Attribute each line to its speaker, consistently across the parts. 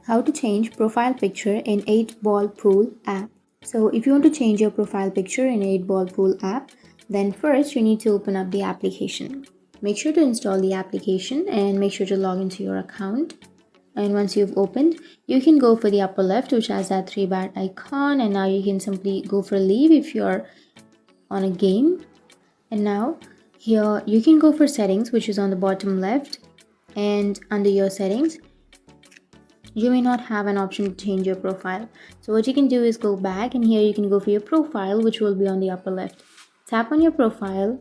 Speaker 1: How to change profile picture in 8-ball pool app. So if you want to change your profile picture in 8-ball pool app, then first you need to open up the application. Make sure to install the application and make sure to log into your account. And once you've opened, you can go for the upper left, which has that 3-bar icon, and now you can simply go for leave if you're on a game. And now here you can go for settings, which is on the bottom left, and under your settings you may not have an option to change your profile. So what you can do is go back, and here you can go for your profile, which will be on the upper left. Tap on your profile,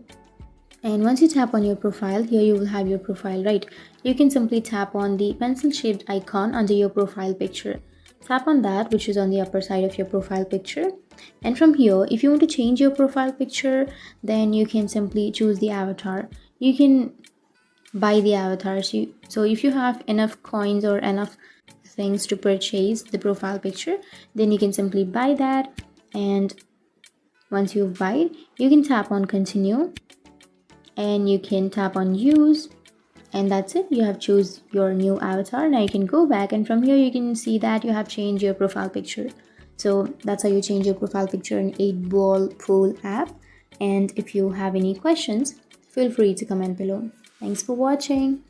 Speaker 1: and once you tap on your profile, here you will have your profile, right? You can simply tap on the pencil shaped icon under your profile picture. Tap on that, which is on the upper side of your profile picture. And from here, if you want to change your profile picture, then you can simply choose the avatar. You can buy the avatars. So if you have enough coins or enough things to purchase the profile picture, then you can simply buy that. And once you've buy it, you can tap on continue, and you can tap on use, and that's it. You have choose your new avatar. Now you can go back, and from here you can see that you have changed your profile picture. So that's how you change your profile picture in 8-ball pool app. And if you have any questions, feel free to comment below. Thanks for watching.